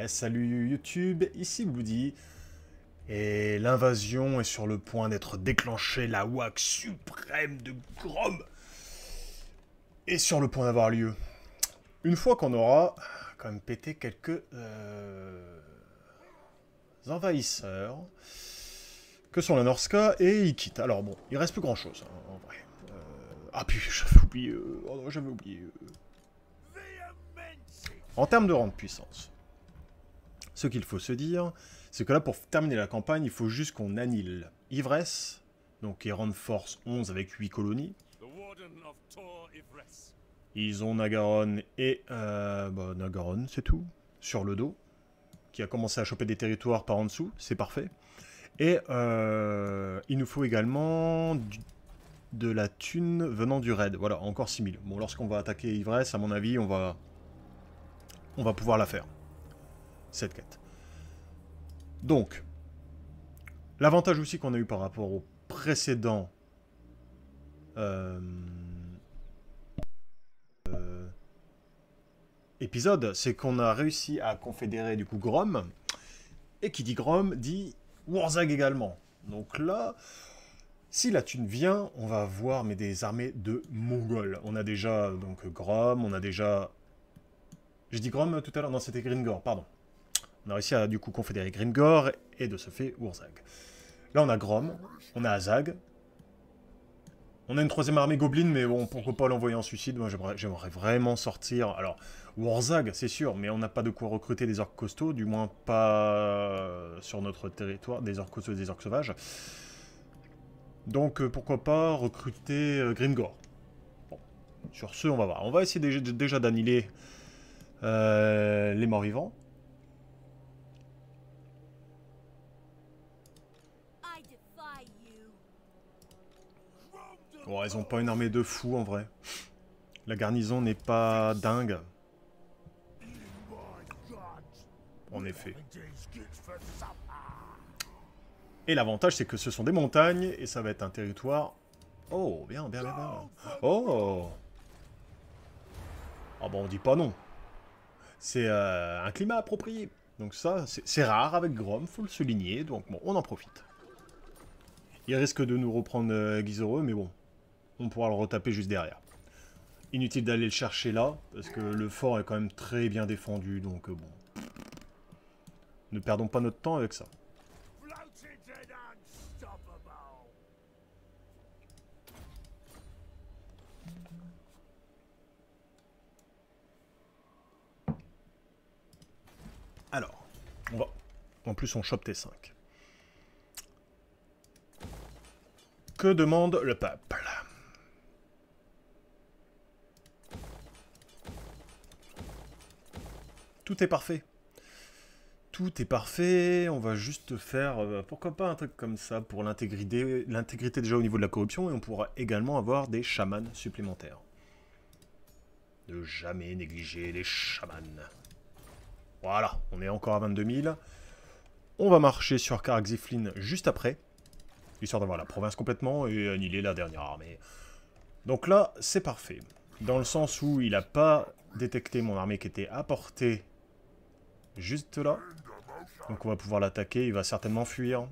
Salut YouTube, ici Bloody. Et l'invasion est sur le point d'être déclenchée, la WAC suprême de Grom est sur le point d'avoir lieu. Une fois qu'on aura quand même pété quelques envahisseurs, que sont la Norska et Ikit. Alors bon, il reste plus grand chose en vrai. Ah puis j'avais oublié, oh non, j'avais oublié. En termes de rang de puissance, ce qu'il faut se dire, c'est que là, pour terminer la campagne, il faut juste qu'on annihile Ivresse, donc qui est rang de force 11 avec 8 colonies. Ils ont Nagaron et... Nagaron, c'est tout, sur le dos, qui a commencé à choper des territoires par en dessous, c'est parfait. Et il nous faut également de la thune venant du raid, voilà, encore 6000. Bon, lorsqu'on va attaquer Ivresse, à mon avis, on va pouvoir la faire, cette quête. Donc, l'avantage aussi qu'on a eu par rapport au précédent épisode, c'est qu'on a réussi à confédérer du coup Grom, et qui dit Grom dit Warzag également. Donc là, si la thune vient, on va avoir des armées de Mongols. On a déjà donc Grom, on a déjà... J'ai dit Grom tout à l'heure, non c'était Grimgor, pardon. On a réussi à du coup confédérer Grimgor et de ce fait Warzag. Là on a Grom, on a Azag. On a une troisième armée Goblin, mais bon, pourquoi pas l'envoyer en suicide. Moi j'aimerais vraiment sortir... Alors, Warzag, c'est sûr, mais on n'a pas de quoi recruter des orques costauds, du moins pas sur notre territoire, des orques costauds et des orques sauvages. Donc pourquoi pas recruter Grimgor. Bon, sur ce, on va voir. On va essayer déjà d'annihiler les morts-vivants. Bon, ils ont pas une armée de fous en vrai. La garnison n'est pas dingue. En effet. Et l'avantage, c'est que ce sont des montagnes, et ça va être un territoire... Oh, bien, bien, bien, bien. Oh. Ah bon, on dit pas non. C'est un climat approprié. Donc ça, c'est rare avec Grom, faut le souligner, donc bon, on en profite. Il risque de nous reprendre Gizoreux, mais bon, on pourra le retaper juste derrière. Inutile d'aller le chercher là, parce que le fort est quand même très bien défendu, donc bon. Ne perdons pas notre temps avec ça. Alors, on va... En plus, on chope T5. Que demande le peuple? Tout est parfait. Tout est parfait, on va juste faire, pourquoi pas un truc comme ça pour l'intégrité déjà au niveau de la corruption, et on pourra également avoir des chamans supplémentaires. Ne jamais négliger les chamans. Voilà, on est encore à 22 000. On va marcher sur Karaxiflin juste après, histoire d'avoir la province complètement et annihiler la dernière armée. Donc là, c'est parfait. Dans le sens où il n'a pas détecté mon armée qui était à portée juste là. Donc on va pouvoir l'attaquer, il va certainement fuir.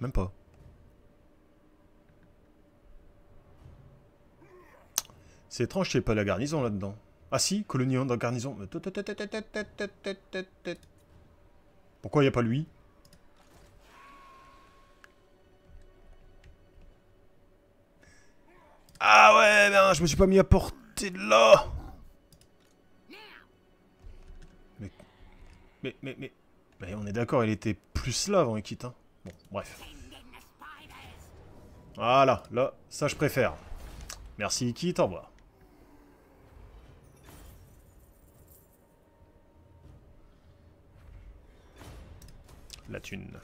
Même pas. C'est étrange qu'il n'y ait pas la garnison là-dedans. Ah si, colonie dans la garnison. Pourquoi il n'y a pas lui? Ah ouais, ben, je me suis pas mis à portée de là. Mais on est d'accord, il était plus là avant Ikit, hein. Bon, bref. Voilà, là, ça je préfère. Merci Ikit, au revoir. La thune.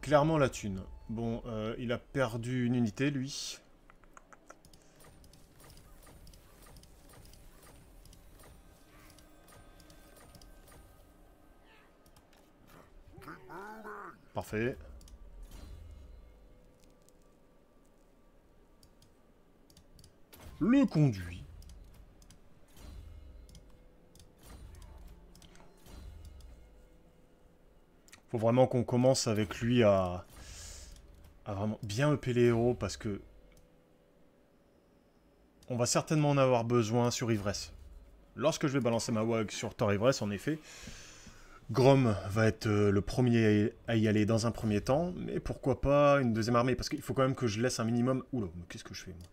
Clairement la thune. Bon, il a perdu une unité, lui. Parfait. le conduit. Faut vraiment qu'on commence avec lui à vraiment bien upper les héros parce que on va certainement en avoir besoin sur Ivresse. Lorsque je vais balancer ma WAG sur Thor Ivresse, en effet, Grom va être le premier à y aller dans un premier temps, mais pourquoi pas une deuxième armée, parce qu'il faut quand même que je laisse un minimum... Oula, mais qu'est-ce que je fais, moi?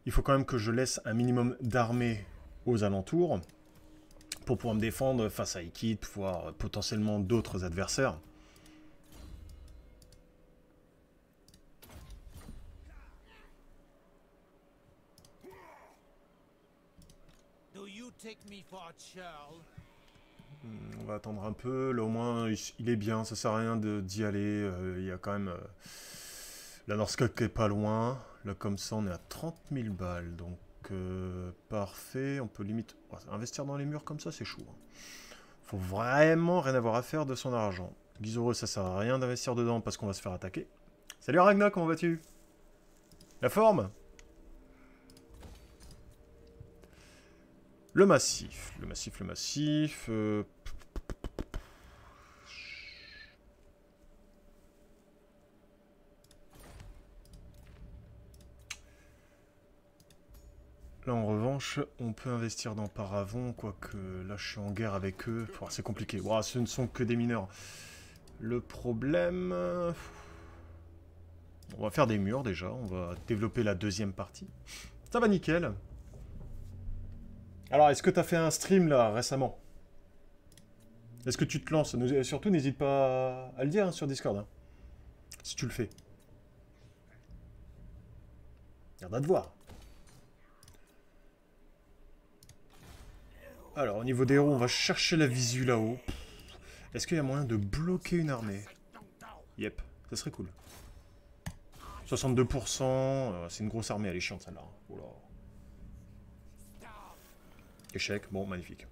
Il faut quand même que je laisse un minimum d'armée aux alentours, pour pouvoir me défendre face à Ikit, voire potentiellement d'autres adversaires. On va attendre un peu, là au moins il est bien, ça sert à rien d'y aller, il y a quand même la Norskog qui est pas loin, là comme ça on est à 30 000 balles, donc parfait, on peut limite investir dans les murs comme ça c'est chaud. Hein. Faut vraiment rien avoir à faire de son argent. Guizoro ça sert à rien d'investir dedans parce qu'on va se faire attaquer. Salut Ragnar, comment vas-tu? La forme? Le massif. Là, en revanche, on peut investir dans Paravon, quoique là, je suis en guerre avec eux. C'est compliqué. Wow, ce ne sont que des mineurs. Le problème... On va faire des murs, déjà. On va développer la deuxième partie. Ça va nickel. Alors, est-ce que tu as fait un stream, là, récemment? Est-ce que tu te lances? Surtout, n'hésite pas à le dire hein, sur Discord. Hein, si tu le fais. Garde à te voir. Alors, au niveau des héros, on va chercher la visu là-haut. Est-ce qu'il y a moyen de bloquer une armée? Yep, ça serait cool. 62%, c'est une grosse armée, elle est chiante celle-là. Oh là. Échec, bon, magnifique.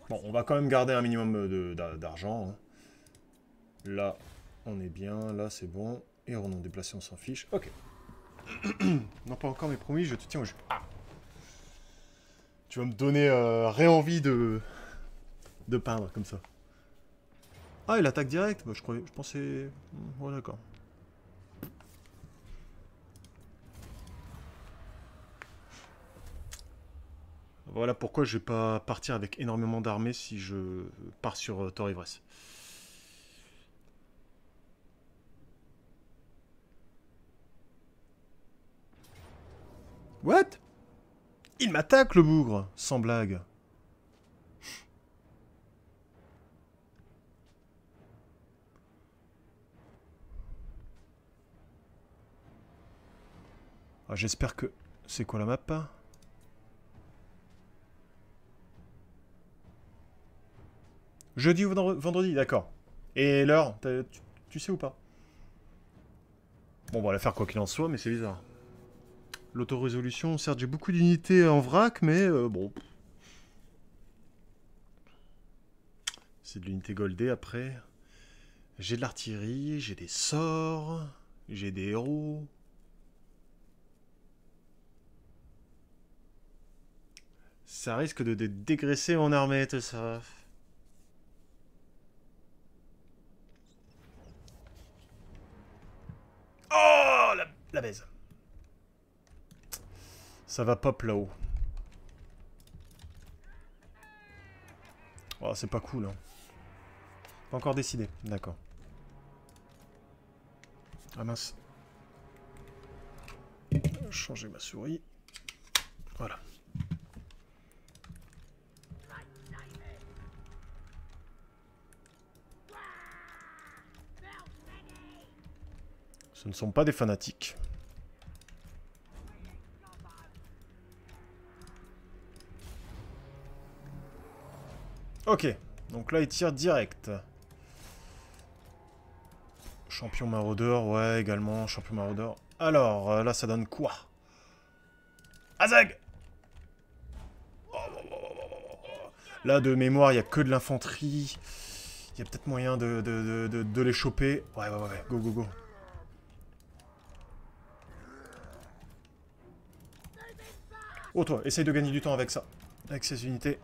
Bon, on va quand même garder un minimum d'argent. Hein. Là, on est bien, là c'est bon. Et on déplacé, on s'en fiche. Ok. Non, pas encore, mais promis, je te tiens au jeu. Ah. Tu vas me donner réenvie de peindre comme ça. Ah, il attaque direct bah, je pensais... Ouais, d'accord. Voilà pourquoi je vais pas partir avec énormément d'armées si je pars sur Thor Ivresse. What? Il m'attaque le bougre, sans blague. Ah, j'espère que... C'est quoi la map? Jeudi ou vendredi, d'accord. Et l'heure, tu sais ou pas? Bon, on va la faire quoi qu'il en soit, mais c'est bizarre. L'autorésolution, certes, j'ai beaucoup d'unités en vrac, mais bon. C'est de l'unité goldée après. J'ai de l'artillerie, j'ai des sorts, j'ai des héros. Ça risque de dégraisser mon armée, tout ça. Oh, la baise. Ça va pop là-haut. Oh, c'est pas cool, hein. Pas encore décidé, d'accord. Ah mince. Changer ma souris. Voilà. Ce ne sont pas des fanatiques. Ok, donc là il tire direct. Champion maraudeur, ouais, également, champion maraudeur. Alors, là ça donne quoi? Azag! Là de mémoire, il n'y a que de l'infanterie. Il y a peut-être moyen de les choper. Ouais, ouais, ouais, go, go, go. Oh, toi, essaye de gagner du temps avec ça. Avec ces unités.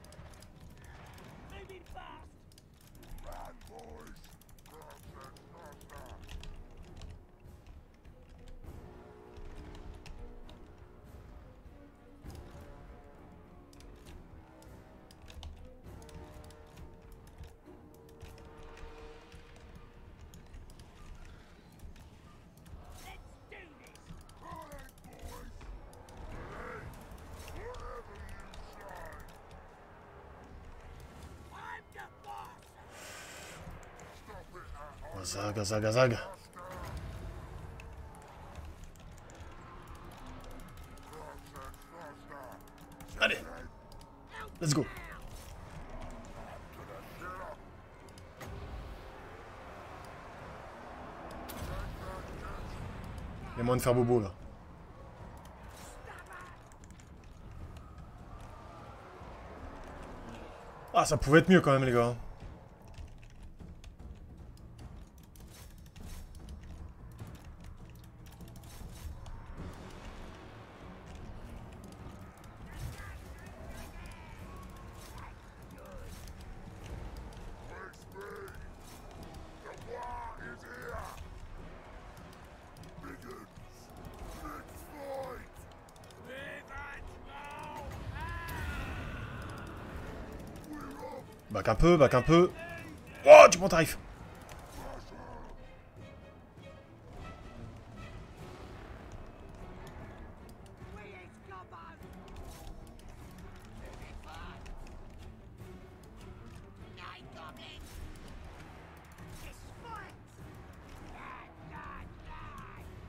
Zag, zag, zag. Allez. Let's go. Il y a moyen de faire bobo là. Ah, ça pouvait être mieux quand même, les gars. Back un peu, back un peu. Oh, tu prends tarif.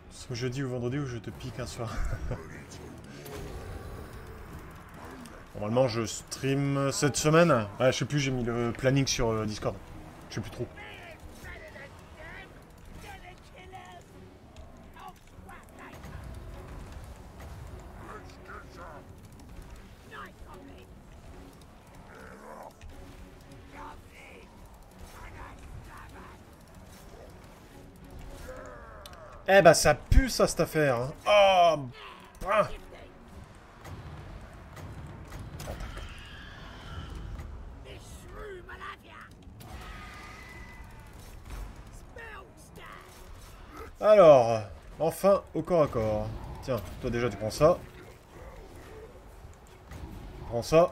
Soit jeudi ou vendredi où je te pique un soir. Normalement, je stream cette semaine. Ouais, je sais plus, j'ai mis le planning sur Discord. Je sais plus trop. Eh bah, ça pue, ça, cette affaire. Hein. Oh ah. Alors, enfin, au corps à corps. Tiens, toi déjà, tu prends ça. Prends ça.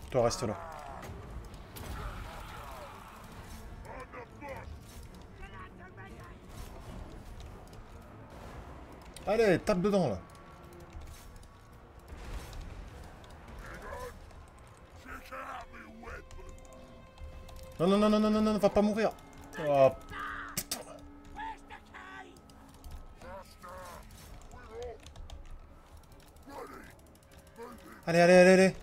Toi, reste là. Allez, tape dedans, là. Non, non, non, non, non, non, non, va pas mourir. Oh. Allez, allez, allez, allez.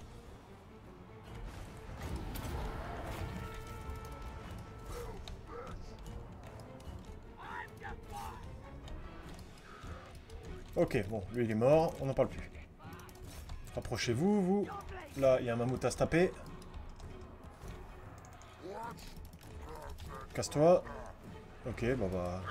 Ok, bon, lui il est mort, on n'en parle plus. Rapprochez-vous, vous. Là, il y a un mammouth à se taper. Casse-toi. Ok, bon bah...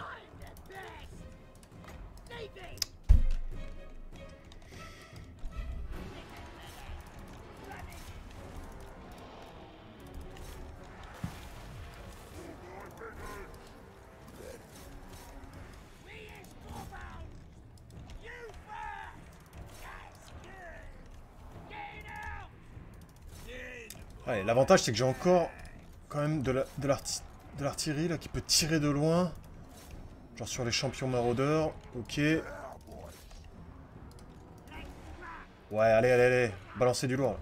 Allez, l'avantage c'est que j'ai encore quand même de l'artillerie là qui peut tirer de loin. Genre sur les champions maraudeurs. Ok. Ouais, allez, allez, allez. Balancez du lourd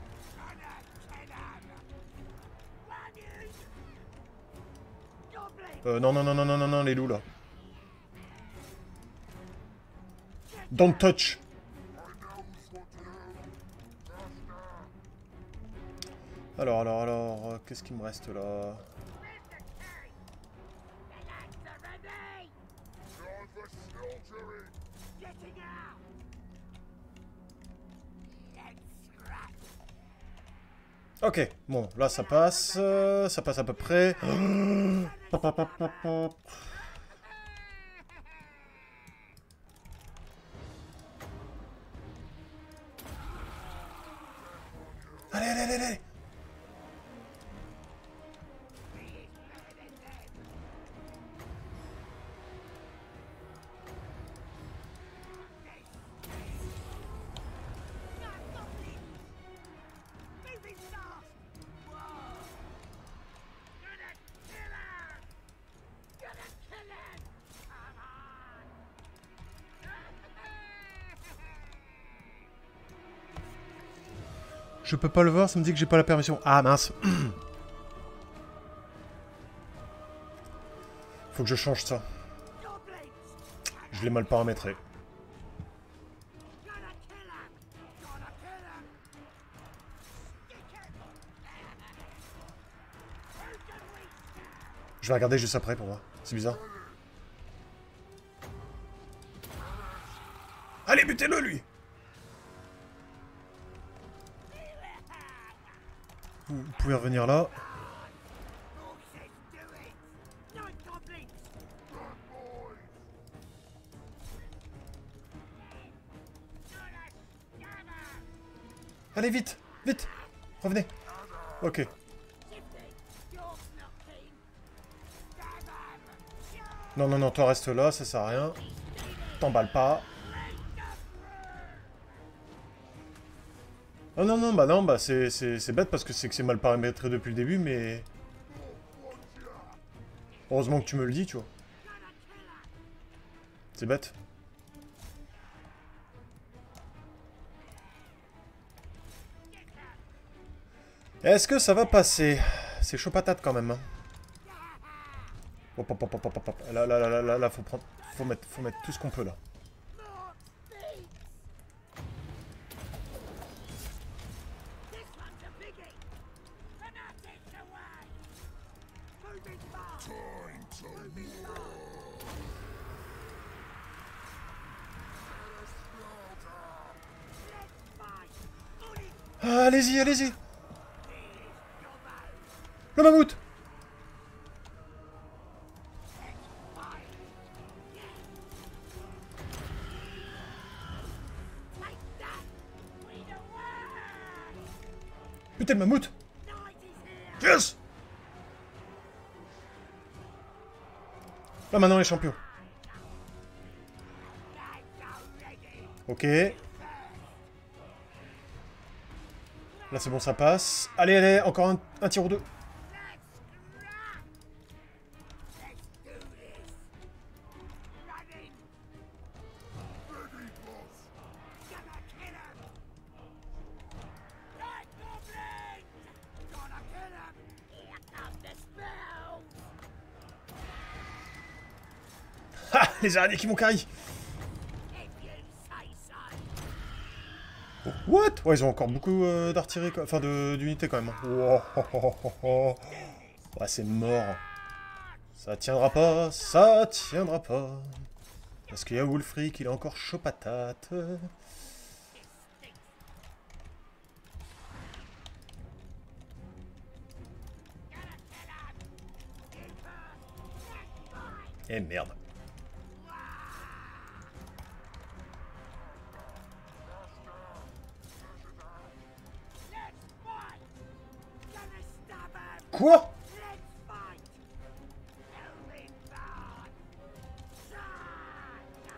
là. Non, non, non, non, non, non, non, les loups là. Don't touch. Alors, qu'est-ce qu'il me reste là? Ok, bon, là ça passe à peu près. Allez, allez, allez, allez. Je peux pas le voir, ça me dit que j'ai pas la permission. Ah mince. Faut que je change ça. Je l'ai mal paramétré. Je vais regarder juste après pour voir. C'est bizarre. Allez, butez-le, lui! Vous pouvez revenir là. Allez, vite! Vite! Revenez! Ok. Non, non, non, toi reste là, ça sert à rien. T'emballe pas. Oh non, non, bah c'est bête parce que c'est mal paramétré depuis le début, mais... Heureusement que tu me le dis, tu vois. C'est bête. Est-ce que ça va passer? C'est chaud patate quand même. Hein. Hop, hop, hop, hop, hop, hop. Là, faut prendre... Faut mettre tout ce qu'on peut, là. Ah, allez-y, allez-y. Le mammouth. Putain, le mammouth. Yes. Là, maintenant, les champions. Ok. Là, c'est bon, ça passe. Allez, allez, encore un tir ou deux. Ah, les araignées qui m'ont carry. What? Ouais, ils ont encore beaucoup d'artillerie, enfin d'unités quand même. Wow, oh, oh, oh, oh. Ouais, c'est mort. Ça tiendra pas, ça tiendra pas. Parce qu'il y a Wulfric, il est encore chaud patate. Eh merde. Quoi?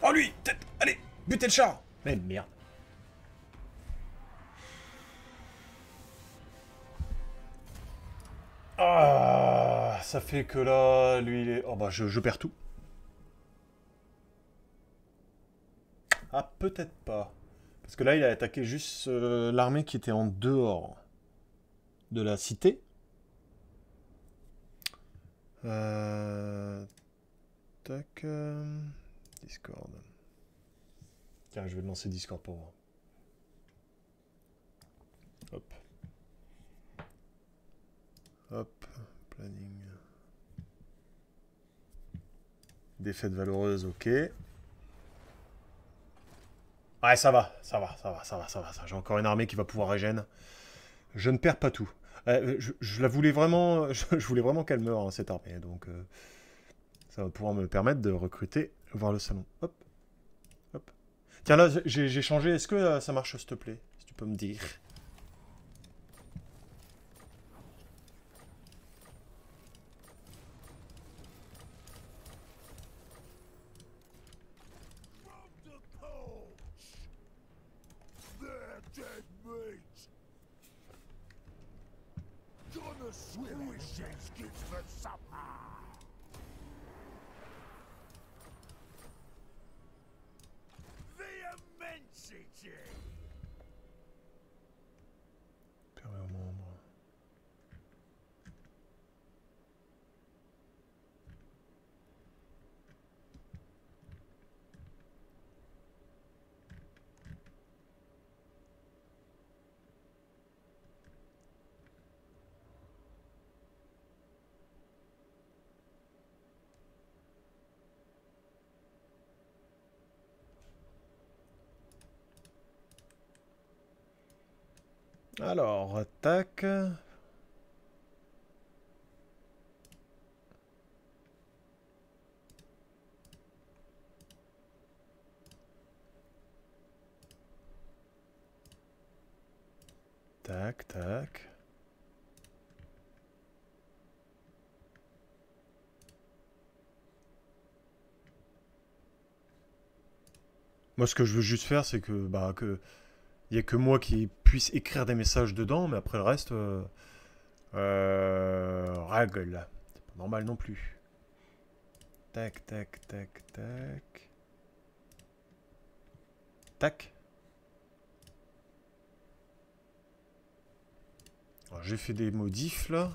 Oh lui, tête, allez, butez le char. Mais merde. Ah, ça fait que là, lui, il est... Oh bah, je perds tout. Ah, peut-être pas. Parce que là, il a attaqué juste l'armée qui était en dehors de la cité. Tac. Discord. Tiens, je vais lancer Discord pour voir. Hop. Hop. Planning. Défaite valeureuse, ok. Ouais, ça va, ça va, ça va, ça va, ça va. J'ai encore une armée qui va pouvoir régène. Je ne perds pas tout. Je la voulais vraiment, je voulais vraiment qu'elle meure, hein, cette armée. Donc, ça va pouvoir me permettre de recruter, voir le salon. Hop, hop. Tiens, là, j'ai changé. Est-ce que ça marche, s'il te plaît? Si tu peux me dire. Permet aux membres. Alors, tac. Tac, tac. Moi, ce que je veux juste faire, c'est que, bah, il y a que moi qui puisse écrire des messages dedans, mais après le reste, règle. C'est pas normal non plus. Tac, tac, tac, tac. Tac. J'ai fait des modifs là.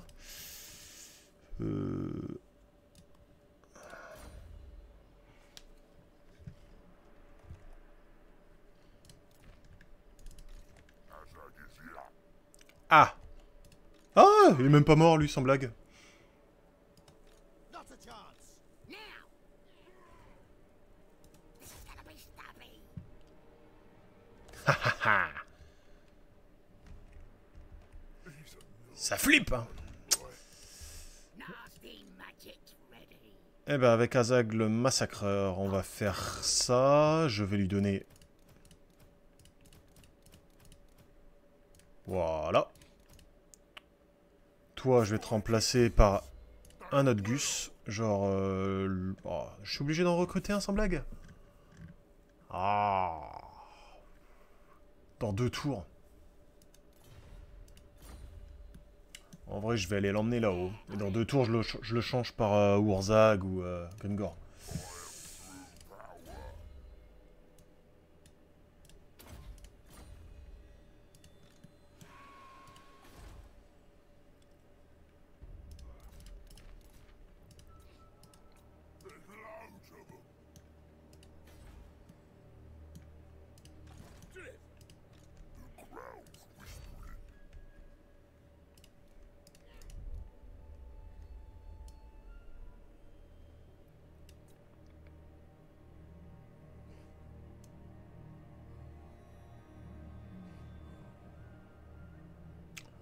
Ah! Ah! Il est même pas mort lui, sans blague. Ça flippe, hein. Eh ben avec Azag le massacreur, on va faire ça. Je vais lui donner... Voilà. Toi, je vais te remplacer par un autre Gus. Genre... oh, je suis obligé d'en recruter un sans blague. Ah. Dans 2 tours. En vrai, je vais aller l'emmener là-haut. Et dans 2 tours, je le change par Urzag ou Gungor.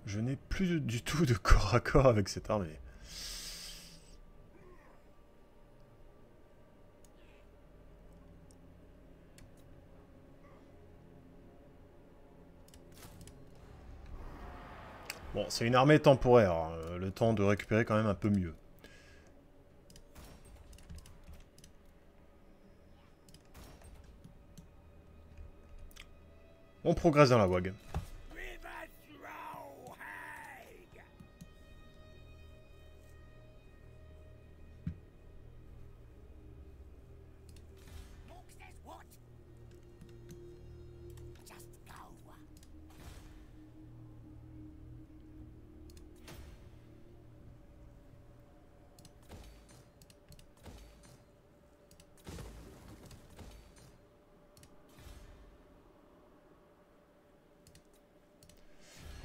Je n'ai plus du tout de corps à corps avec cette armée. Bon, c'est une armée temporaire, hein, le temps de récupérer quand même un peu mieux. On progresse dans la WAG.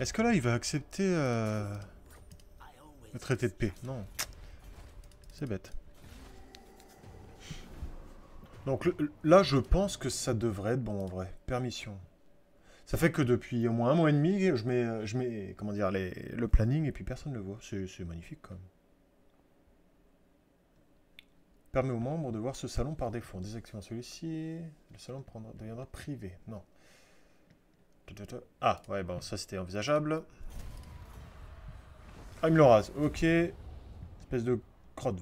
Est-ce que là, il va accepter le traité de paix? Non. C'est bête. Donc là, je pense que ça devrait être bon en vrai. Permission. Ça fait que depuis au moins un mois et demi, je mets comment dire, le planning et puis personne ne le voit. C'est magnifique quand même. Permet aux membres de voir ce salon par défaut. En désactivant celui-ci, le salon deviendra privé. Non. Ah, ouais, bon, ça c'était envisageable. Ah, il me le rase. Ok. Espèce de crotte.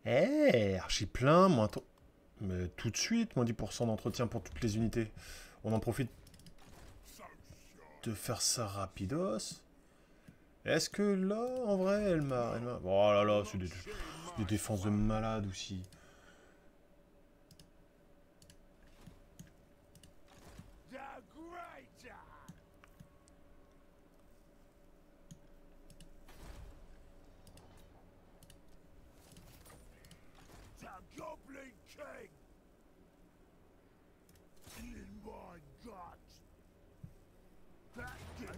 Eh, archi plein, mais tout de suite, moins 10% d'entretien pour toutes les unités. On en profite de faire ça rapidos. Est-ce que là, en vrai, Oh là là, c'est des défenses de malade aussi.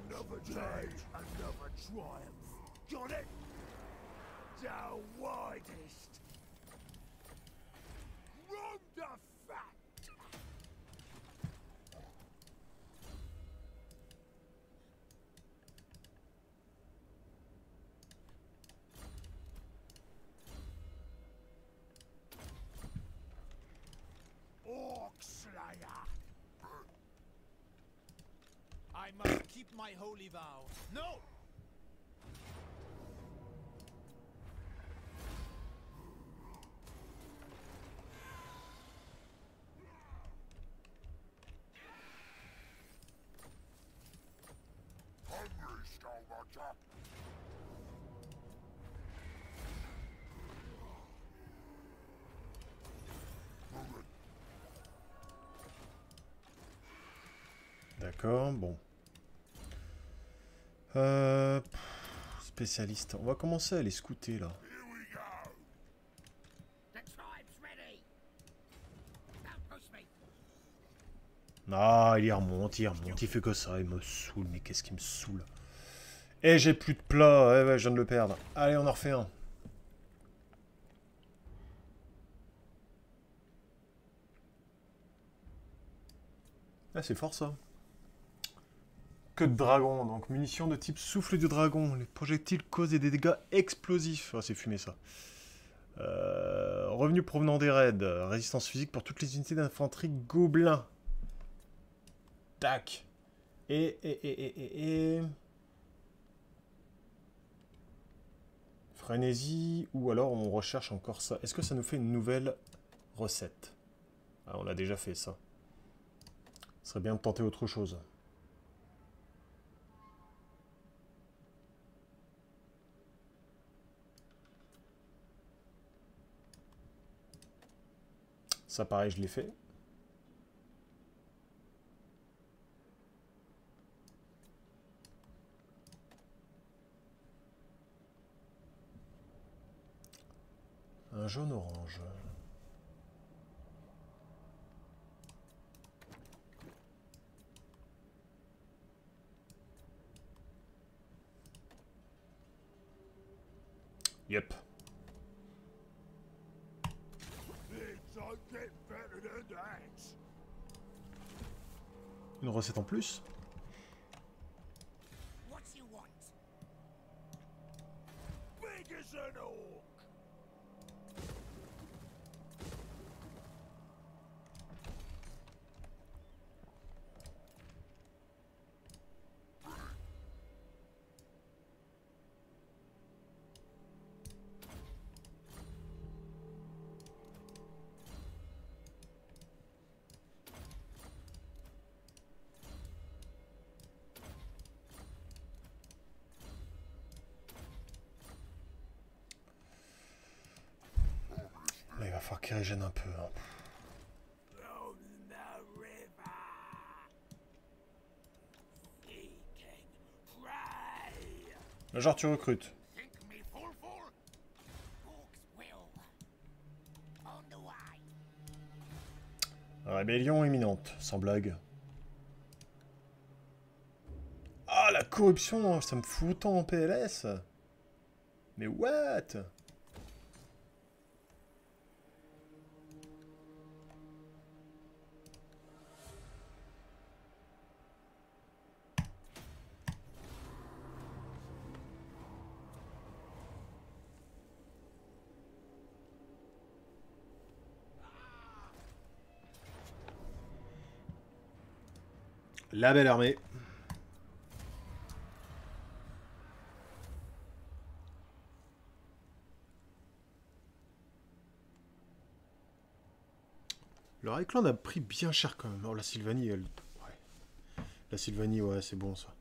Another day, another triumph. Got it? The widest. Run the fact. Orc Slayer. I must keep my holy vow. No! Hungry, Skullbuster. D'accord, bon. Spécialiste. On va commencer à les scouter là. Ah, il fait que ça, il me saoule, mais qu'est-ce qui me saoule. Et j'ai plus de plat, ouais, je viens de le perdre. Allez, on en refait un. Ah, c'est fort ça. Que de dragon, donc munitions de type souffle du dragon. Les projectiles causent des dégâts explosifs. Ah, c'est fumé ça. Revenus provenant des raids. Résistance physique pour toutes les unités d'infanterie gobelins. Tac. Et... Frénésie, ou alors on recherche encore ça. Est-ce que ça nous fait une nouvelle recette? Ah, on l'a déjà fait ça. Ce serait bien de tenter autre chose. Ça pareil, je l'ai fait. Un jaune-orange. Yep. Une recette en plus. falloir qu'il régène un peu. Hein. Genre tu recrutes. Rébellion imminente, sans blague. Ah, la corruption, ça me fout autant en PLS. Mais what? La belle armée. Le Reichland a pris bien cher quand même. Oh, la Sylvanie, elle... Ouais. La Sylvanie, ouais, c'est bon ça.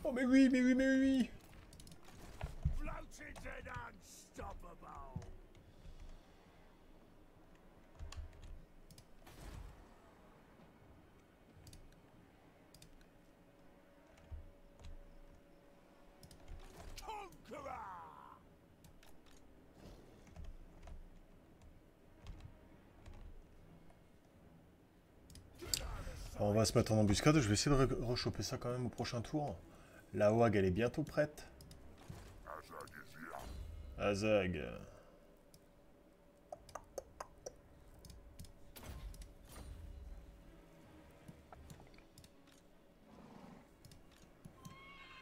Oh mais oui, mais oui, mais oui. Alors, on va se mettre en embuscade, je vais essayer de rechoper ça quand même au prochain tour. La WAG elle est bientôt prête. Azag.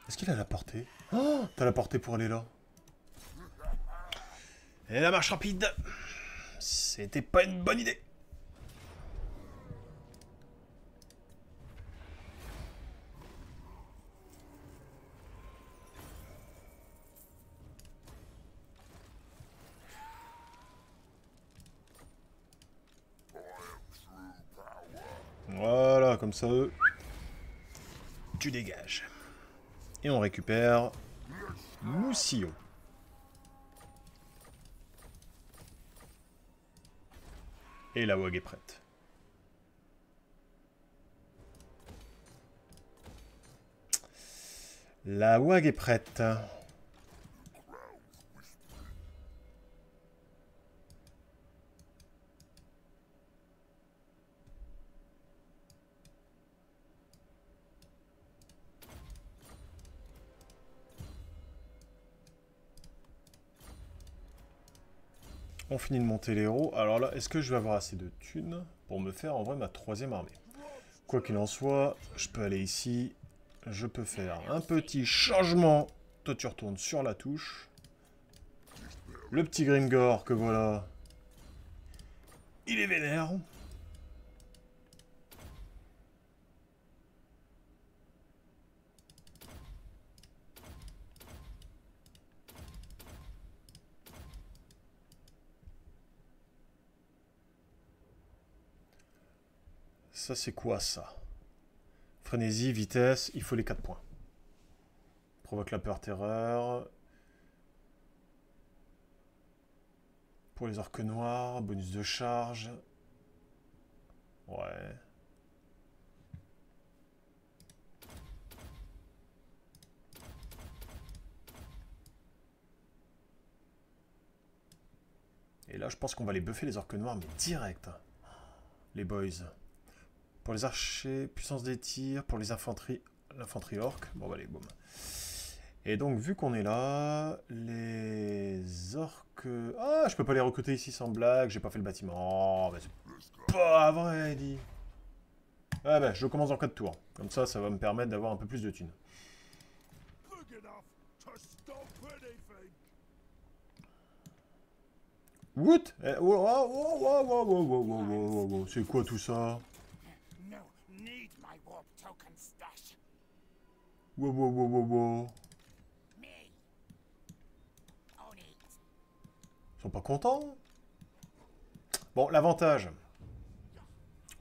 Est-ce qu'il a la portée? Oh, t'as la portée pour aller là. Et la marche rapide. C'était pas une bonne idée. Voilà, comme ça, tu dégages. Et on récupère Moussillon. Et la WAG est prête. La WAG est prête. On finit de monter les héros. Alors là, est-ce que je vais avoir assez de thunes pour me faire en vrai ma troisième armée? Quoi qu'il en soit, je peux aller ici. Je peux faire un petit changement. Toi, tu retournes sur la touche. Le petit Grimgor que voilà. Il est vénère. Ça, c'est quoi, ça? Frénésie, vitesse, il faut les 4 points. Provoque la peur, terreur. Pour les orques noirs, bonus de charge. Ouais. Et là, je pense qu'on va les buffer, les orques noirs, mais direct. Les boys. Pour les archers, puissance des tirs. Pour les infanteries, l'infanterie orque. Bon, bah, allez, boum. Et donc, vu qu'on est là, les orques... Ah, je peux pas les recruter ici sans blague. J'ai pas fait le bâtiment. Oh, bah, c'est pas vrai, dit. Ah bah, je commence en 4 tours. Comme ça va me permettre d'avoir un peu plus de thunes. What? C'est quoi tout ça? No need my warp token stash. Wow. Me. Own it. Ils sont pas contents? Bon, l'avantage,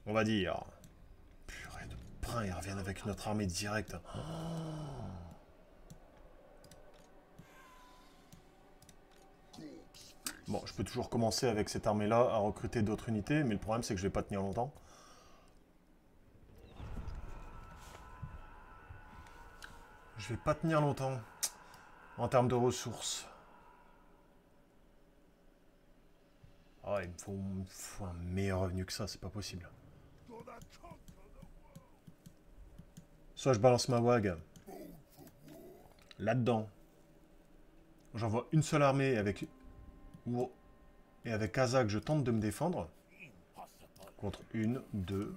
on va dire. Purée de pain, ils reviennent avec notre armée directe. Bon, je peux toujours commencer avec cette armée-là à recruter d'autres unités, mais le problème c'est que je vais pas tenir longtemps. Je vais pas tenir longtemps en termes de ressources. Ah, il me faut un meilleur revenu que ça, c'est pas possible. Soit je balance ma WAG là-dedans. J'envoie une seule armée avec... Et avec Kazakh, je tente de me défendre. Contre 1, 2,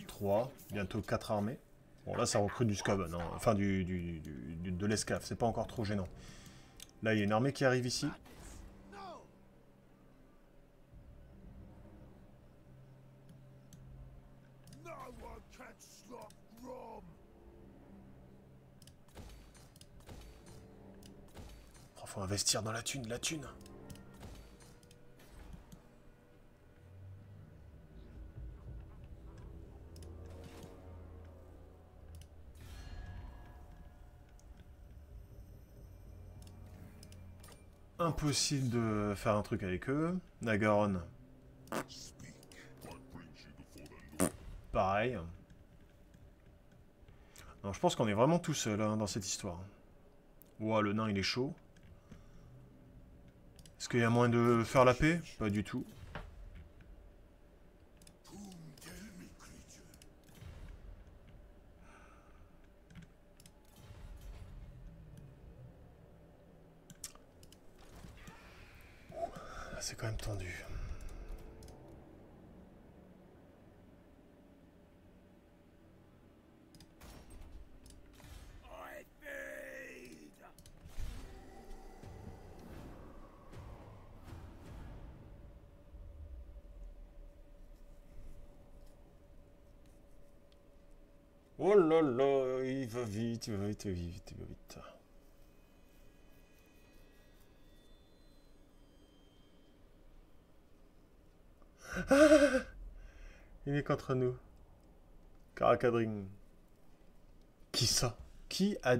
3, bientôt 4 armées. Bon, là, ça recrute du SCAB, non, enfin de l'ESCAF, c'est pas encore trop gênant. Là, il y a une armée qui arrive ici. Oh, faut investir dans la thune, la thune. Impossible de faire un truc avec eux. Nagaron. Pareil. Non, je pense qu'on est vraiment tout seul hein, dans cette histoire. Ouah, le nain il est chaud. Est-ce qu'il y a moyen de faire la paix? Pas du tout. C'est quand même tendu. Oh là là, il va vite, il va vite, il va vite, il va vite. Il est contre nous. Karakadring. Qui ça? Qui a...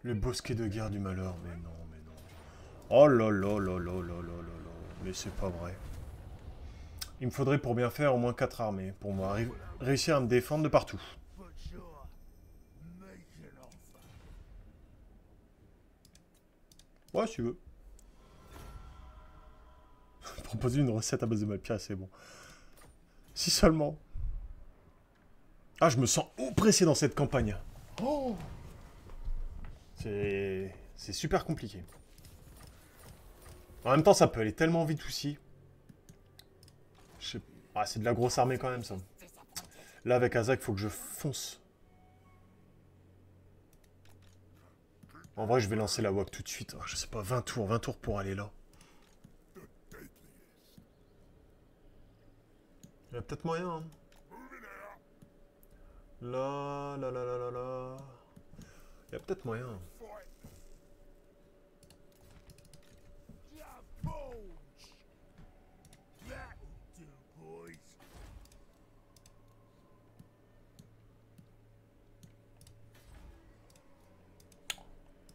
Le bosquet de guerre du malheur? Mais non, mais non. Oh là là là là là là là là. Mais c'est pas vrai. Il me faudrait pour bien faire au moins 4 armées. Pour moi, réussir à me défendre de partout. Ouais, si tu veux. Proposer une recette à base de Malpia, c'est bon. Si seulement. Ah, je me sens oppressé dans cette campagne. Oh, c'est super compliqué. En même temps, ça peut aller tellement vite aussi. Ah, c'est de la grosse armée quand même, ça. Là, avec Azak, il faut que je fonce. En vrai, je vais lancer la WAC tout de suite. Je sais pas, 20 tours pour aller là. Il y a peut-être moyen, hein. Là. Il y a peut-être moyen.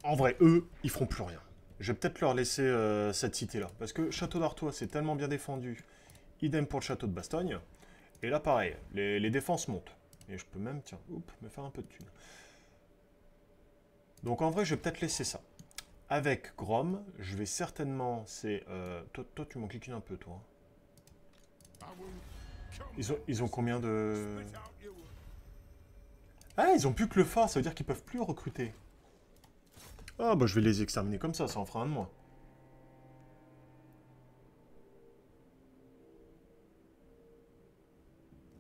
En vrai, eux, ils feront plus rien. Je vais peut-être leur laisser cette cité-là. Parce que Château d'Artois, c'est tellement bien défendu. Idem pour le château de Bastogne. Et là, pareil, les défenses montent. Et je peux même, tiens, me faire un peu de thunes. Donc en vrai, je vais peut-être laisser ça. Avec Grom, je vais certainement... Toi, tu m'en cliques un peu, toi. Ils ont combien de... Ah, ils ont plus que le phare, ça veut dire qu'ils peuvent plus recruter. Ah, bah je vais les exterminer comme ça en fera un de moi.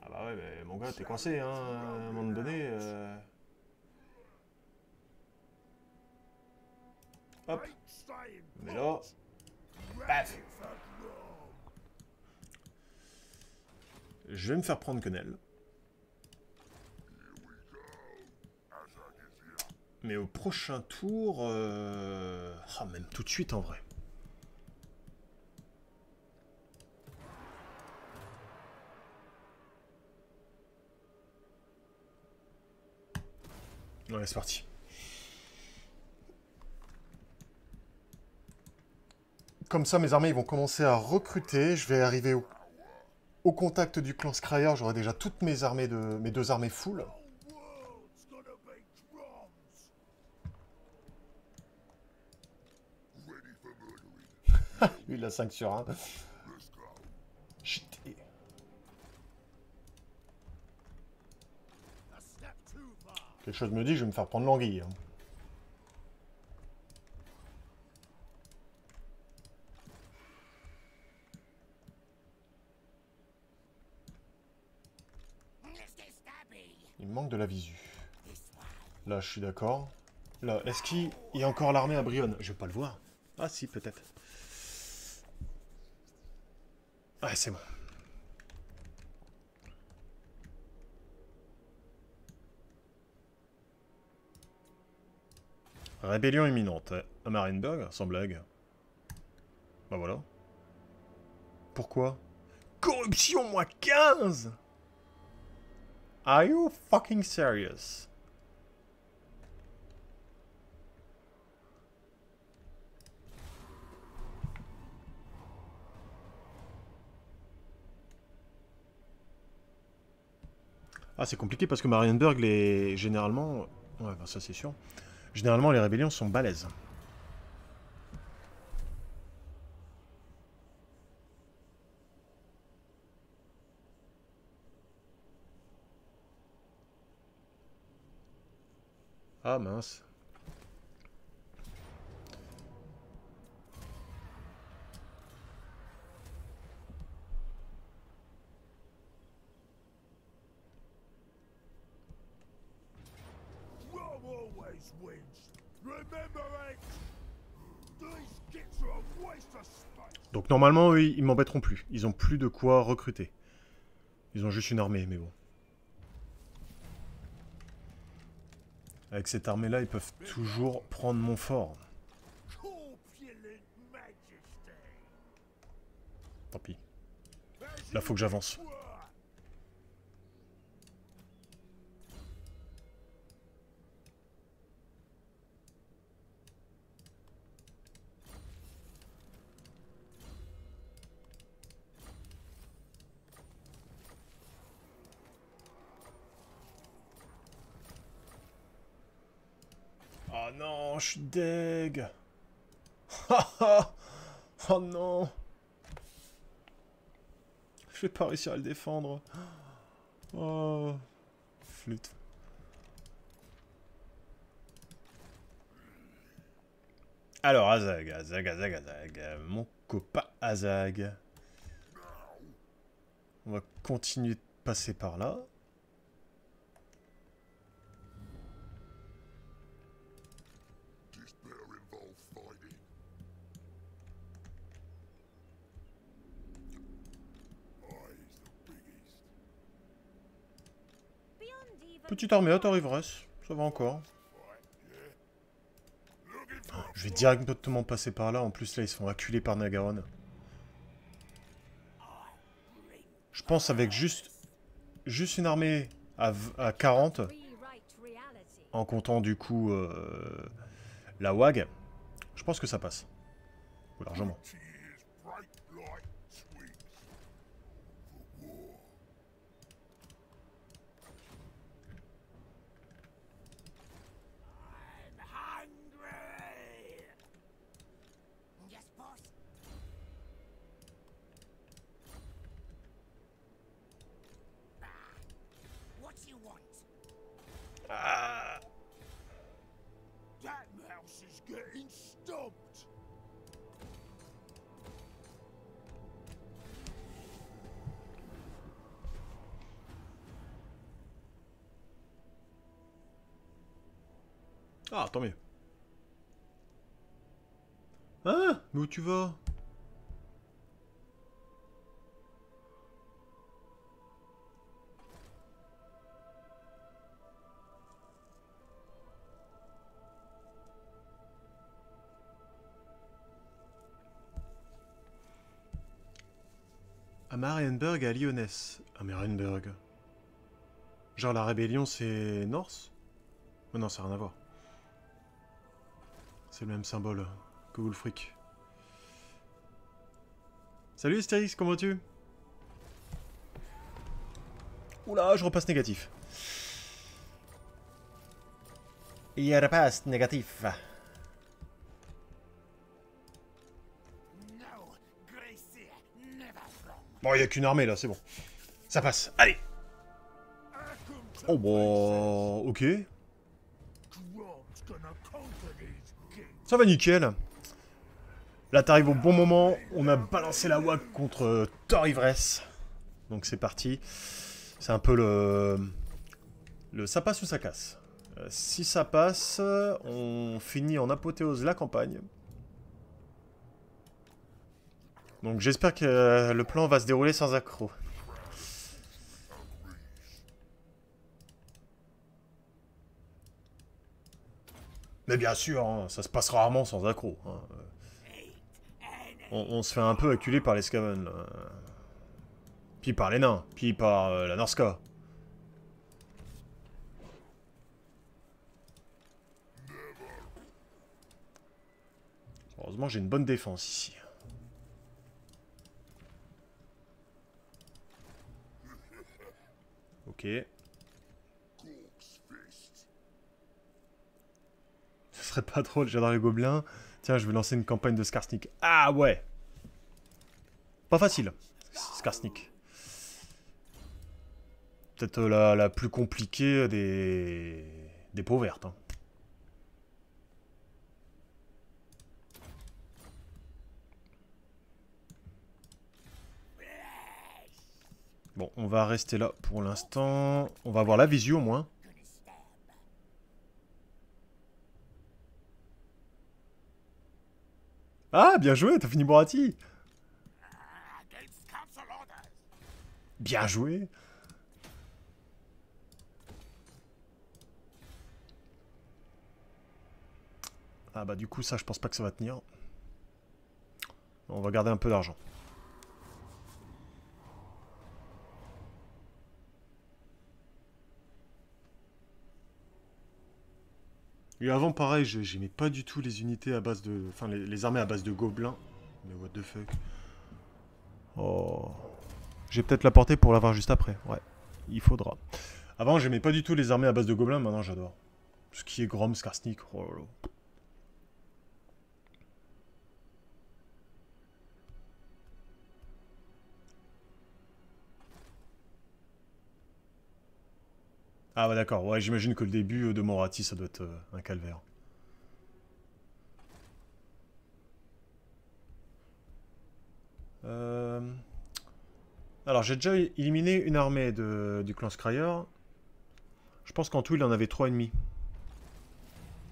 Ah bah ouais, mais mon gars, t'es coincé, hein, à un moment donné. Hop. Mais là... Paf. Je vais me faire prendre quenelle. Mais au prochain tour... Ah, même tout de suite en vrai. Ouais, c'est parti. Comme ça, mes armées ils vont commencer à recruter. Je vais arriver au contact du clan Scryer. J'aurai déjà toutes mes armées mes deux armées full. Lui, il a 5 sur 1. Chut. Quelque chose me dit que je vais me faire prendre l'anguille. Hein. Il me manque de la visu. Là, je suis d'accord. Là, est-ce qu'il y a encore l'armée à Brionne? Je vais pas le voir. Ah si, peut-être. Ouais, c'est bon. Rébellion imminente. À Marienburg, sans blague. Bah voilà. Pourquoi? Corruption moins 15. Are you fucking serious? Ah, c'est compliqué parce que Marienburg, généralement... Ouais, bah ça c'est sûr. Généralement, les rébellions sont balèzes. Ah, mince. Donc normalement, eux, ils m'embêteront plus. Ils ont plus de quoi recruter. Ils ont juste une armée, mais bon. Avec cette armée-là, ils peuvent toujours prendre mon fort. Tant pis. Là, faut que j'avance. Oh non, je suis deg. Oh non. Je vais pas réussir à le défendre. Oh. Flûte. Alors, Azag, mon copain Azag. On va continuer de passer par là. Petite armée à Torivres, ça va encore. Je vais directement passer par là, en plus là ils se font acculer par Nagaron. Je pense avec juste une armée à 40, en comptant du coup la WAG, je pense que ça passe. Ou largement. Ah. Ah, tant mieux. Hein? Mais où tu vas? À Marienburg et à Lyonesse. À Marienburg. Genre la rébellion c'est Norse? Oh non, ça n'a rien à voir. C'est le même symbole que Wulfric. Salut Astérix, comment vas-tu? Oula, je repasse négatif. Il repasse négatif. No, Gracie, never wrong. Bon, il n'y a qu'une armée là, c'est bon. Ça passe, allez. Oh bah... ok. Grom's gonna conquer these kings. Ça va nickel. Là t'arrives au bon moment. On a balancé la WAC contre Thor Ivresse. Donc c'est parti. C'est un peu le ça passe ou ça casse. Si ça passe, on finit en apothéose la campagne. Donc j'espère que le plan va se dérouler sans accroc. Mais bien sûr, hein, ça se passe rarement sans accroc. Hein. On se fait un peu acculer par les Skaven. Là. Puis par les nains. Puis par la Norska. Heureusement, j'ai une bonne défense ici. Ok. Ce serait pas drôle, j'adore les gobelins. Tiens, je vais lancer une campagne de Skarsnik. Ah ouais. Pas facile, Skarsnik. Peut-être la plus compliquée des peaux vertes. Hein. Bon, on va rester là pour l'instant. On va avoir la visu au moins. Ah, bien joué, t'as fini Borati. Bien joué. Ah bah du coup ça je pense pas que ça va tenir. On va garder un peu d'argent. Et avant pareil, j'aimais pas du tout les unités à base de... Enfin les armées à base de gobelins. Mais what the fuck. Oh. J'ai peut-être la portée pour l'avoir juste après. Ouais, il faudra. Avant j'aimais pas du tout les armées à base de gobelins, maintenant j'adore. Ce qui est Grom, Skarsnik, oh là là. Ah ouais d'accord, ouais j'imagine que le début de Moratti ça doit être un calvaire. Alors j'ai déjà éliminé une armée du clan Scryer. Je pense qu'en tout il en avait 3 ennemis.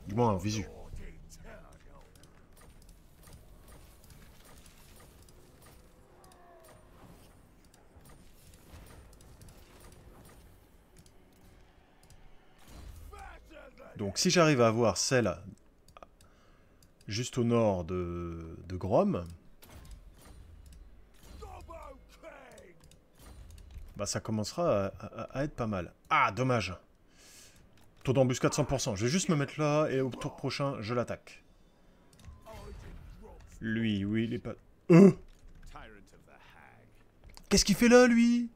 Du moins en visu. Donc si j'arrive à avoir celle juste au nord de Grom, bah ça commencera à être pas mal. Ah, dommage. Taux d'embuscade 100%. Je vais juste me mettre là et au tour prochain, je l'attaque. Lui, oui, il est pas... Qu'est-ce qu'il fait là, lui?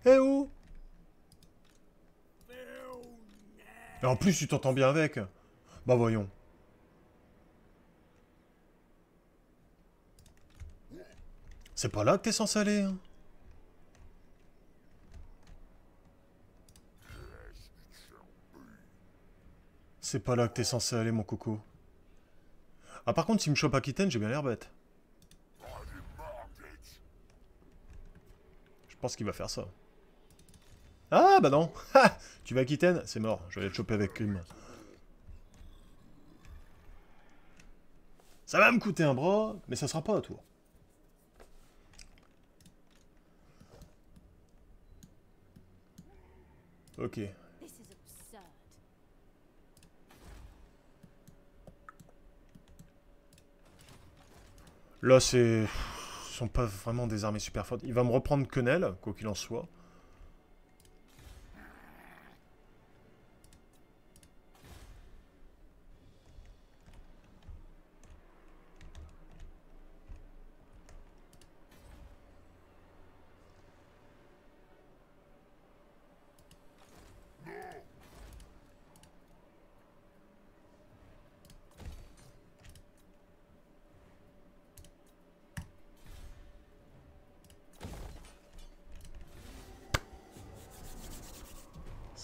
Eh oh! Et en plus, tu t'entends bien avec. Bah voyons. C'est pas là que t'es censé aller, hein. C'est pas là que t'es censé aller, mon coco. Ah, par contre, s'il me chope Aquitaine, j'ai bien l'air bête. Je pense qu'il va faire ça. Ah, bah non. Ha! Tu vas Aquitaine? C'est mort. Je vais aller te choper avec Crime. Ça va me coûter un bras, mais ça sera pas à tour. Ok. Là, c'est sont pas vraiment des armées super fortes. Il va me reprendre Quenelle, quoi qu'il en soit.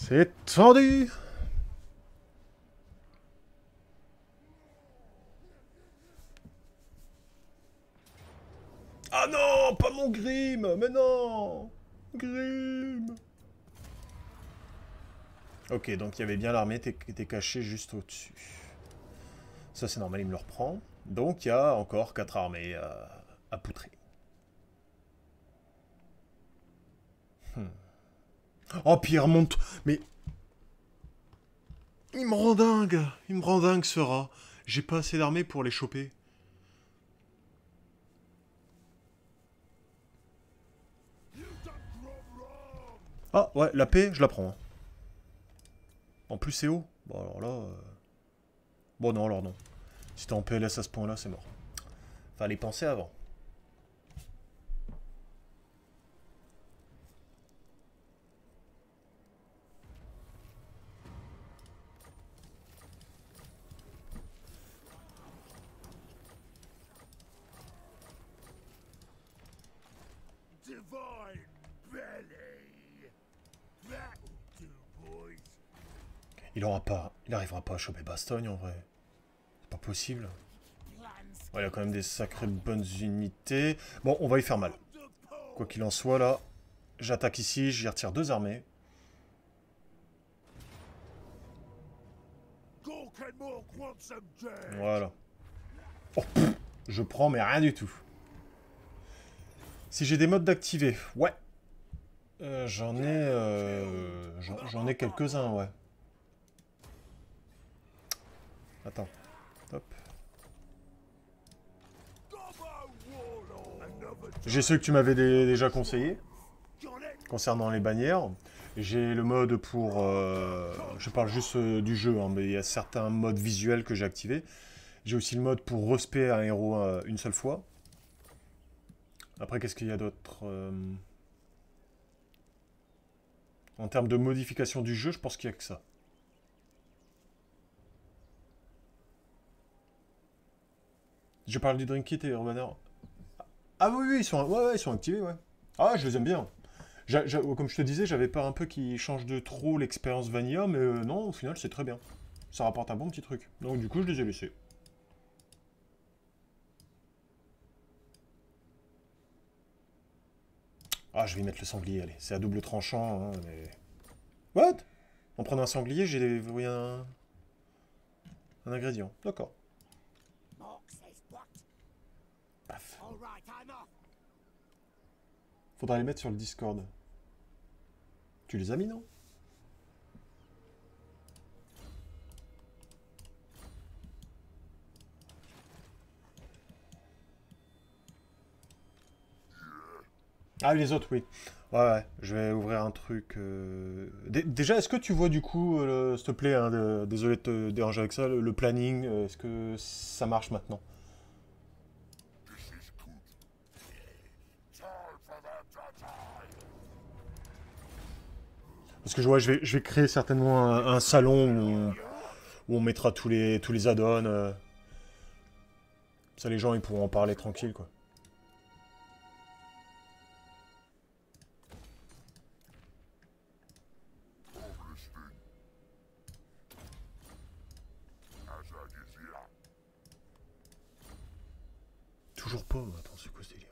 C'est tendu. Ah non, pas mon Grim. Mais non. Grim. Ok, donc il y avait bien l'armée qui était cachée juste au-dessus. Ça c'est normal, il me le reprend. Donc il y a encore 4 armées à poutrer. Oh, puis il remonte. Mais il me rend dingue. Il me rend dingue ce rat. J'ai pas assez d'armées pour les choper. Ah ouais, la paix, je la prends. Hein. En plus c'est haut. Bon alors là... Bon non, alors non. Si t'es en PLS à ce point-là, c'est mort. Fallait penser avant. Divine belly. That'll do, boys. Il arrivera pas à choper Bastogne en vrai. C'est pas possible. Ouais, il a quand même des sacrées bonnes unités. Bon, on va y faire mal. Quoi qu'il en soit, là, j'attaque ici, j'y retire 2 armées. Voilà. Oh, pff, je prends, mais rien du tout. Si j'ai des modes d'activer, ouais. J'en ai quelques-uns, ouais. Attends. Hop. J'ai ceux que tu m'avais déjà conseillés. Concernant les bannières. J'ai le mode pour... je parle juste du jeu, hein, mais il y a certains modes visuels que j'ai activés. J'ai aussi le mode pour respect un héros une seule fois. Après, qu'est-ce qu'il y a d'autre en termes de modification du jeu, je pense qu'il n'y a que ça. Je parle du Drink Kit et Urbaner. Ah oui, oui, ils sont activés, ouais. Ah, je les aime bien. Comme je te disais, j'avais peur un peu qu'ils changent de trop l'expérience Vanilla, mais non, au final, c'est très bien. Ça rapporte un bon petit truc. Donc du coup, je les ai laissés. Ah, je vais y mettre le sanglier, allez. C'est à double tranchant, hein, mais... What? En prenant un sanglier, j'ai verrouillé un ingrédient. D'accord. Paf. Faudra les mettre sur le Discord. Tu les as mis, non? Ah, les autres, oui. Ouais, ouais, je vais ouvrir un truc. Déjà, est-ce que tu vois du coup, s'il te plaît, hein, désolé de te déranger avec ça, le planning, est-ce que ça marche maintenant? Parce que je vais créer certainement un salon où on mettra tous les add-ons. Ça, les gens, ils pourront en parler tranquille, quoi. Toujours pas, attends, c'est quoi ce délire?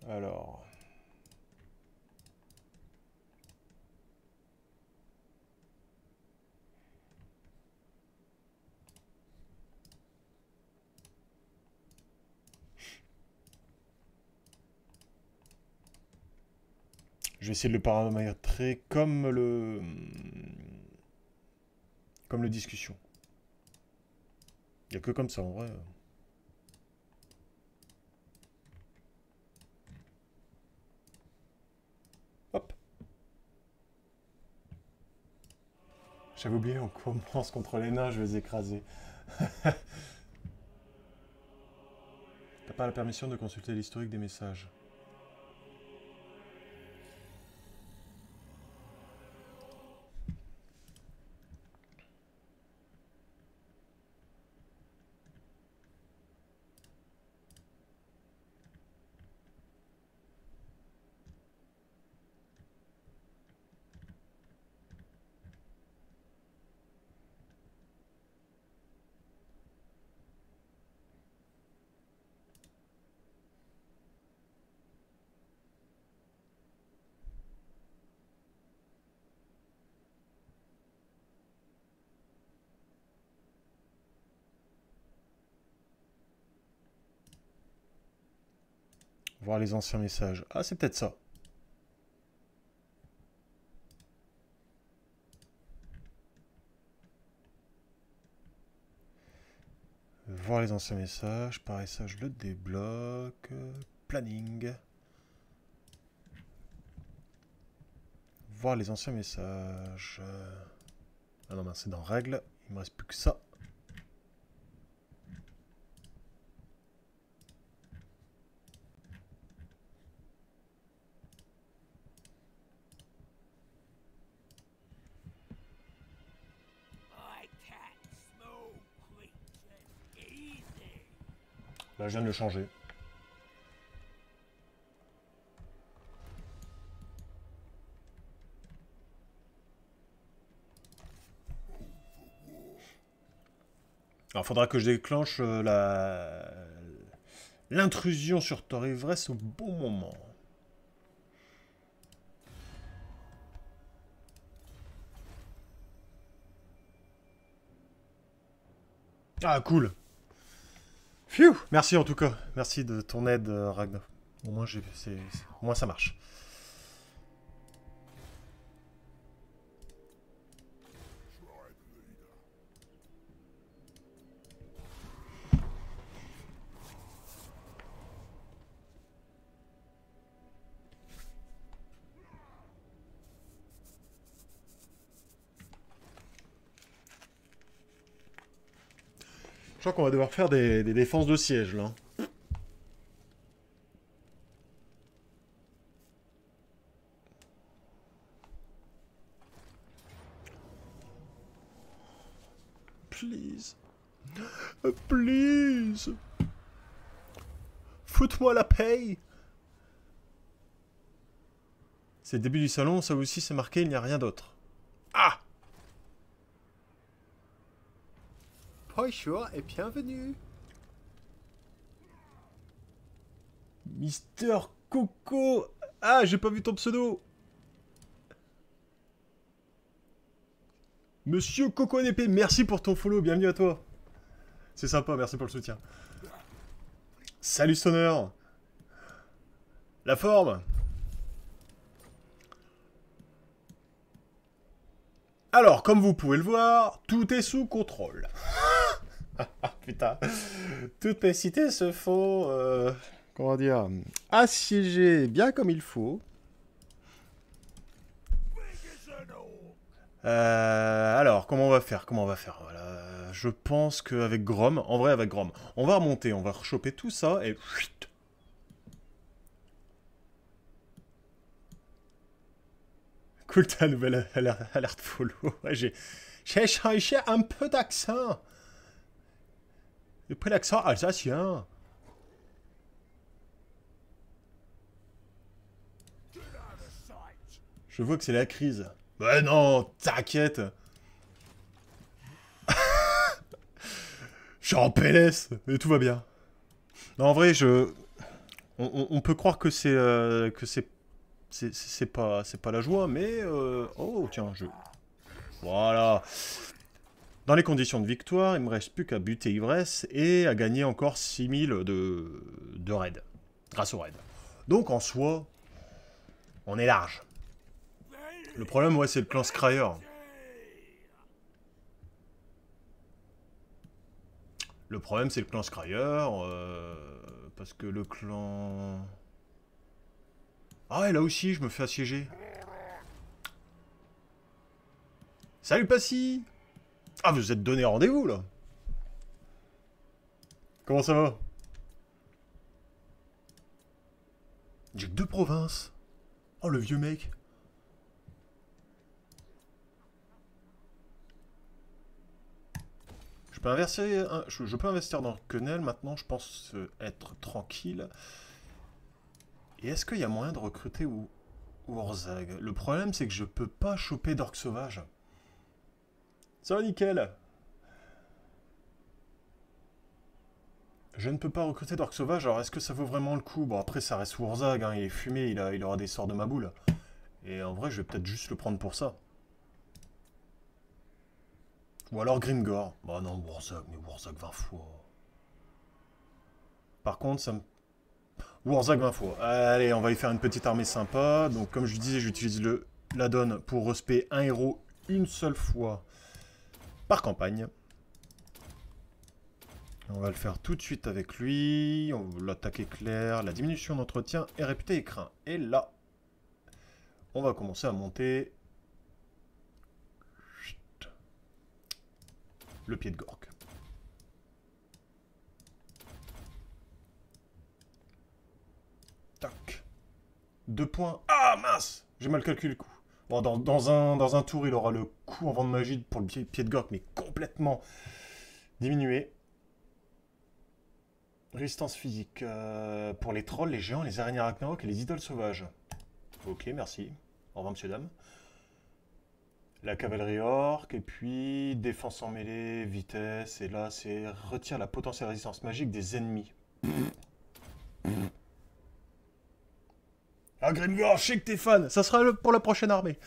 Alors... Je vais essayer de le paramétrer comme le discussion. Il n'y a que comme ça en vrai. Hop. J'avais oublié, on commence contre les nains, je vais les écraser. T'as pas la permission de consulter l'historique des messages. Voir les anciens messages. Ah, c'est peut-être ça. Voir les anciens messages. Pareil, ça, je le débloque. Planning. Voir les anciens messages. Ah non, c'est dans règles. Il me reste plus que ça. Là, je viens de le changer. Alors, faudra que je déclenche l'intrusion sur Thor Ivresse au bon moment. Ah, cool. Phew. Merci en tout cas. Merci de ton aide, Ragnar. Au moins, au moins ça marche. Je crois qu'on va devoir faire des défenses de siège, là. Please. Please. Foute-moi la paye. C'est le début du salon, ça aussi c'est marqué, il n'y a rien d'autre. Ah! Bonjour et bienvenue. Mister Coco. Ah, j'ai pas vu ton pseudo. Monsieur Coco d'épée, merci pour ton follow, bienvenue à toi. C'est sympa, merci pour le soutien. Salut Sonneur. La forme. Alors, comme vous pouvez le voir, tout est sous contrôle. Putain. Toutes mes cités se font... comment dire, assiégées bien comme il faut. Alors, comment on va faire? Voilà. Je pense qu'avec Grom, en vrai avec Grom, on va remonter, on va rechoper tout ça et... Cool ta nouvelle alerte follow. Ouais, j'ai changé un peu d'accent. J'ai pris l'accent alsacien. Je vois que c'est la crise. Ouais non, t'inquiète. Je suis en PLS, mais tout va bien. Non, en vrai, On peut croire que c'est pas la joie, mais oh tiens, voilà. Dans les conditions de victoire, il me reste plus qu'à buter Ivresse et à gagner encore 6000 de raid, grâce au raid. Donc en soi, on est large. Le problème, ouais, c'est le clan Scryer. Le problème, c'est le clan Scryer, parce que le clan... Ah ouais, là aussi, je me fais assiéger. Salut Passy! Ah, vous êtes donné rendez-vous, là. Comment ça va? J'ai que 2 provinces. Oh, le vieux mec. Je peux investir dans Quenelle maintenant, je pense être tranquille. Et est-ce qu'il y a moyen de recruter Wurzag? Le problème, c'est que je peux pas choper d'orques sauvages. Ça va nickel. Je ne peux pas recruter d'orques sauvages, alors est-ce que ça vaut vraiment le coup? Bon, après, ça reste Wurzag, hein, il est fumé, il aura des sorts de ma boule. Et en vrai, je vais peut-être juste le prendre pour ça. Ou alors Grimgor. Bah non, Wurzag, mais Wurzag 20 fois. Par contre, ça me... Wurzag 20 fois. Allez, on va y faire une petite armée sympa. Donc, comme je disais, j'utilise l'add-on pour respect un héros une seule fois par campagne. On va le faire tout de suite avec lui. L'attaque est claire. La diminution d'entretien est réputée écrin. Et là, on va commencer à monter le pied de Gork. Tac. 2 points. Ah mince! J'ai mal calculé le coup. Bon, dans un tour, il aura le coup en vent de magie pour le pied de Gork, mais complètement diminué. Résistance physique. Pour les trolls, les géants, les araignées Ragnarok et les idoles sauvages. Ok, merci. Au revoir, monsieur, dame. La cavalerie orque, et puis défense en mêlée, vitesse, et là c'est retire la potentielle résistance magique des ennemis. Ah Grimgor, je sais que t'es fan, ça sera pour la prochaine armée.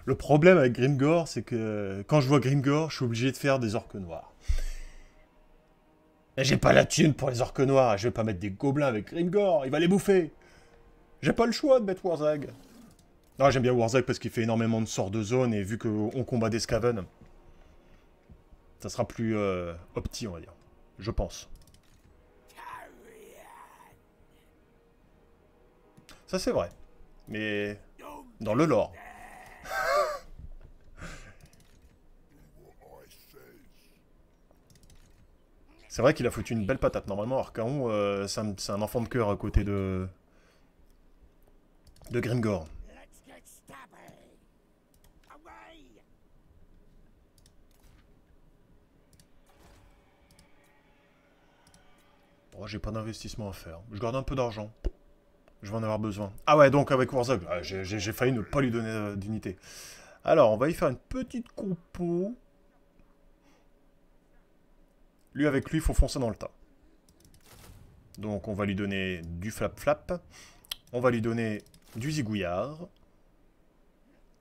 Le problème avec Grimgor, c'est que quand je vois Grimgor, je suis obligé de faire des orques noirs. Et j'ai pas la thune pour les orques noirs, je vais pas mettre des gobelins avec Grimgor, il va les bouffer. J'ai pas le choix de mettre Wurzag. Ah, j'aime bien Wurzag parce qu'il fait énormément de sorts de zone, et vu qu'on combat des Skaven, ça sera plus opti, on va dire. Je pense. Ça c'est vrai. Mais dans le lore. C'est vrai qu'il a foutu une belle patate. Normalement, Archaon, c'est un enfant de cœur à côté de Grimgor. Oh, j'ai pas d'investissement à faire. Je garde un peu d'argent. Je vais en avoir besoin. Ah ouais, donc avec Wurzag, j'ai failli ne pas lui donner d'unité. Alors, on va y faire une petite compo. Lui, avec lui, il faut foncer dans le tas. Donc, on va lui donner du flap-flap. On va lui donner du zigouillard.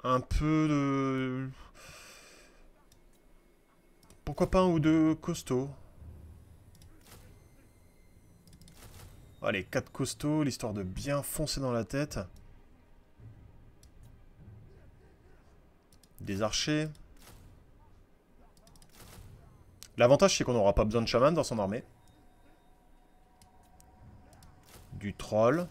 Un peu de... Pourquoi pas un ou deux costauds. Allez, 4 costauds, l'histoire de bien foncer dans la tête. Des archers. L'avantage, c'est qu'on n'aura pas besoin de chaman dans son armée. Du troll.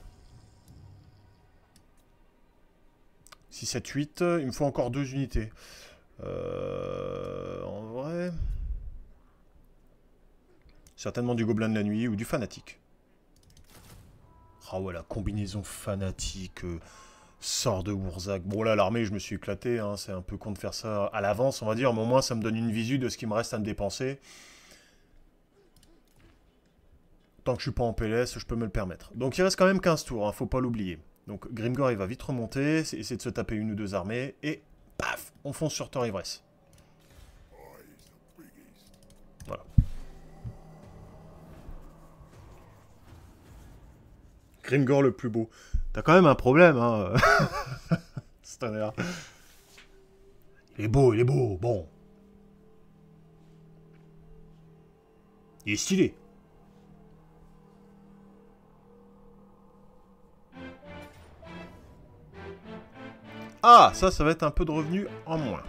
6, 7, 8. Il me faut encore 2 unités. En vrai... Certainement du gobelin de la nuit ou du fanatique. Ah ouais, la combinaison fanatique, sort de Wurzag. Bon là, l'armée, je me suis éclaté, hein, c'est un peu con de faire ça à l'avance, on va dire, mais au moins ça me donne une visu de ce qui me reste à me dépenser. Tant que je suis pas en PLS, je peux me le permettre. Donc il reste quand même 15 tours, hein, faut pas l'oublier. Donc Grimgor, il va vite remonter, essayer de se taper une ou deux armées, et paf, on fonce sur Thor Ivresse. Voilà. Grimgor le plus beau. T'as quand même un problème, hein. C'est un air. Il est beau, bon. Il est stylé. Ah, ça va être un peu de revenus en moins.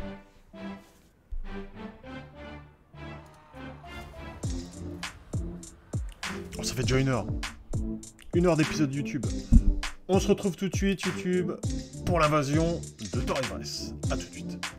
Oh, ça fait déjà 1 heure. 1 heure d'épisode YouTube. On se retrouve tout de suite, YouTube, pour l'invasion de Dorivresse. A tout de suite.